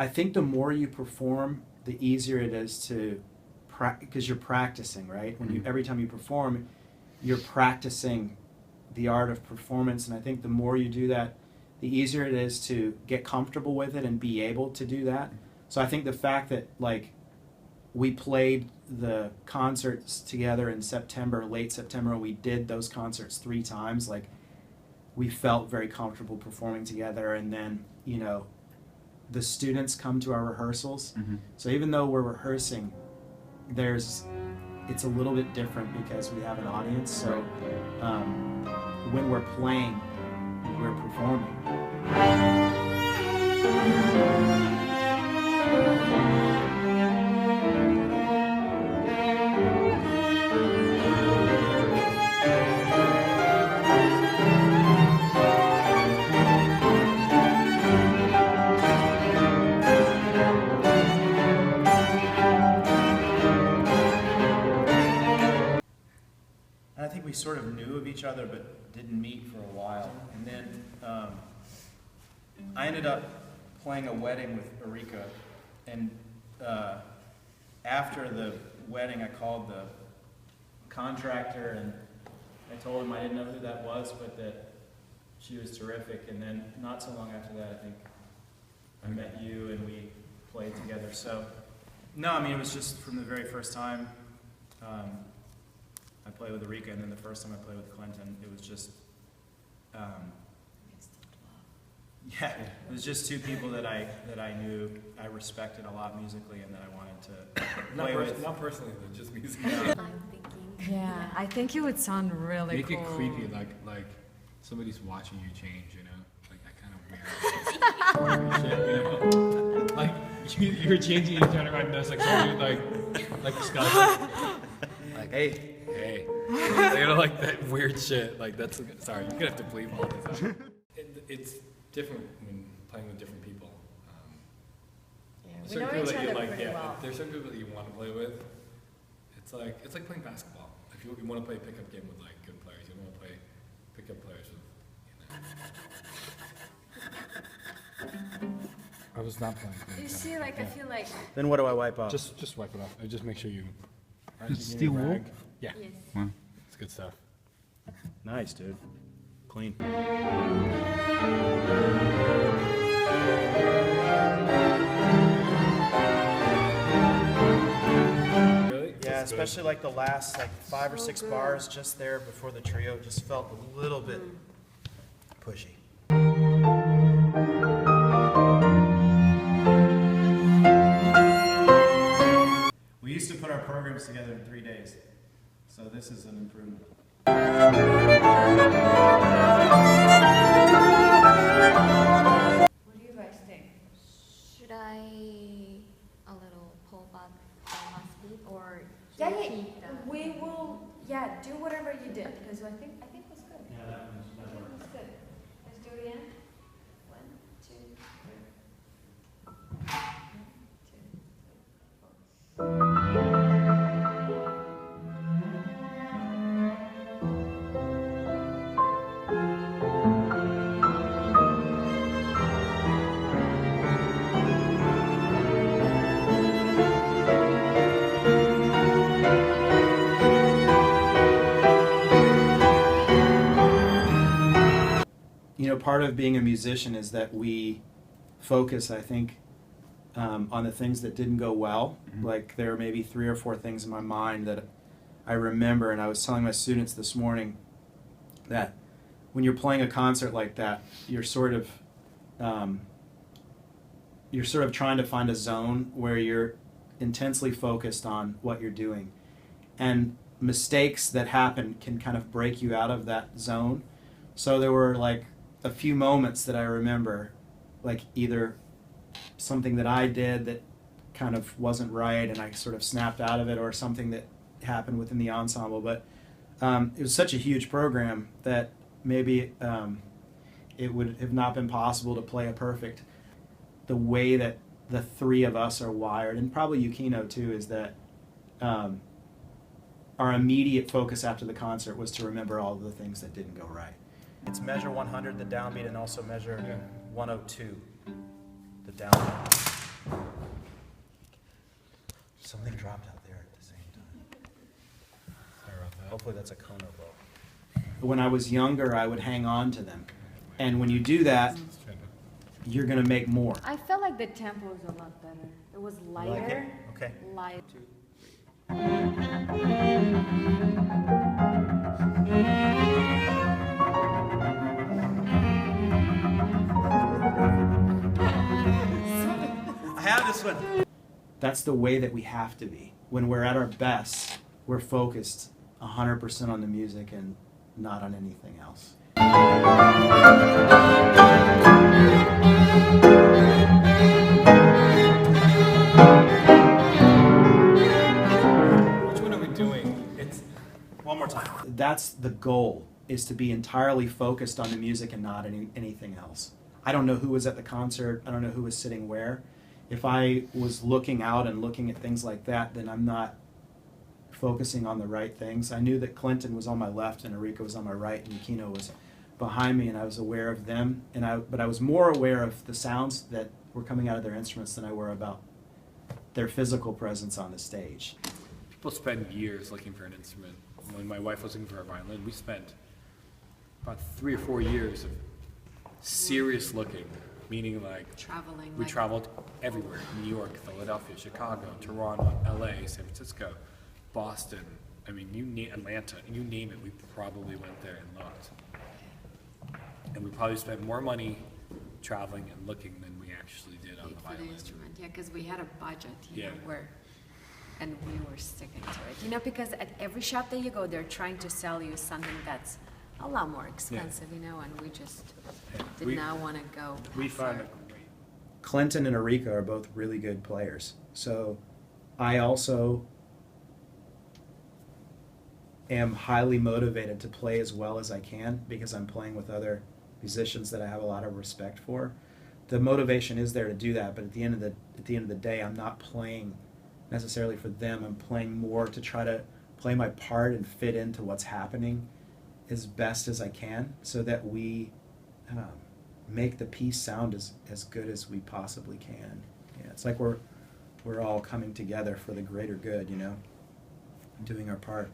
I think the more you perform, the easier it is to, because you're practicing, right? When you, every time you perform, you're practicing the art of performance, and I think the more you do that, the easier it is to get comfortable with it and be able to do that. So I think the fact that, like, we played the concerts together in September, late September, and we did those concerts 3 times, like, we felt very comfortable performing together. And then, you know, the students come to our rehearsals. So even though we're rehearsing, it's a little bit different because we have an audience. So when we're playing, we're performing. I think we sort of knew of each other but didn't meet for a while. And then I ended up playing a wedding with Aurica. And after the wedding, I called the contractor and I told him I didn't know who that was, but that she was terrific. And then not so long after that, I think I met you and we played together. So, no, I mean, it was just from the very first time I played with Aurica, and then the first time I played with Clinton, it was just, yeah, it was just 2 people that I knew, I respected a lot musically, and that I wanted to play with. Not personally, though, just musically. I'm thinking. Yeah, I think it would sound really Make cool. it creepy, like somebody's watching you change, you know? Like that kind of weird shit, you know? Like, you're changing and you turn around and there's like somebody like a skeleton. Like, hey. You know, like that weird shit. Like, that's, sorry, you're gonna have to bleep all this out. It's different when playing with different people. We know each other pretty yeah, well. There's certain people that you want to play with. It's like playing basketball. If you want to play a pickup game with like good players, you don't want to play pickup players with, you know. I was not playing. You see, like, I feel like... Then what do I wipe off? Just wipe it off. Just make sure you... Steel wool? Yeah. Yes. Wow. It's good stuff. Nice, dude. Clean. Really? Yeah, especially like the last 5 or 6 bars just there before the trio just felt a little bit pushy. We used to put our programs together in 3 days, so this is an improvement. What do you guys think? Should I a little pull back the last beat, or Yeah, keep that? we will, do whatever you did, because I think it was good. Yeah, that It was good. Let's do it again. 1, 2, 3. 1, 2, 3, 4. You know, part of being a musician is that we focus, I think, on the things that didn't go well. Like, there are maybe 3 or 4 things in my mind that I remember, and I was telling my students this morning that when you're playing a concert like that, you're sort of trying to find a zone where you're intensely focused on what you're doing. And mistakes that happen can kind of break you out of that zone. So there were like a few moments that I remember, like either something that I did that kind of wasn't right and I sort of snapped out of it, or something that happened within the ensemble. But it was such a huge program that maybe it would have not been possible to play a perfect. The way that the 3 of us are wired, and probably Yukino too, is that our immediate focus after the concert was to remember all of the things that didn't go right. It's measure 100, the downbeat, and also measure 102, the downbeat. Something dropped out there at the same time. Sorry about that. Hopefully that's a Kono bow. When I was younger, I would hang on to them. And when you do that, you're going to make more. I felt like the tempo was a lot better. It was lighter. Okay. Light. I have this one. That's the way that we have to be. When we're at our best, we're focused 100% on the music and not on anything else. Which one are we doing? It's One more time. That's the goal, is to be entirely focused on the music and not anything else. I don't know who was at the concert. I don't know who was sitting where. If I was looking out and looking at things like that, then I'm not focusing on the right things. I knew that Clinton was on my left and Aurica was on my right and Yukino was behind me, and I was aware of them. But I was more aware of the sounds that were coming out of their instruments than I were about their physical presence on the stage. people spend years looking for an instrument. When my wife was looking for a violin, we spent about 3 or 4 years of serious looking, meaning like Traveling. we traveled everywhere: New York, Philadelphia, Chicago, Toronto, LA, San Francisco, Boston. I mean, you name Atlanta, you name it, we probably went there and looked. And we probably spent more money traveling and looking than we actually did on the For the violin. instrument, yeah, because we had a budget, you know, Yeah. and we were sticking to it. You know, because at every shop that you go, they're trying to sell you something that's a lot more expensive, you know, and we just did We- not want to go. We past found our- a great. Clinton and Aurica are both really good players. So I also am highly motivated to play as well as I can because I'm playing with other musicians that I have a lot of respect for. The motivation is there to do that, but at the end of the day, I'm not playing necessarily for them. I'm playing more to try to play my part and fit into what's happening as best as I can, so that we make the piece sound as good as we possibly can. Yeah, it's like we're all coming together for the greater good, you know, doing our part.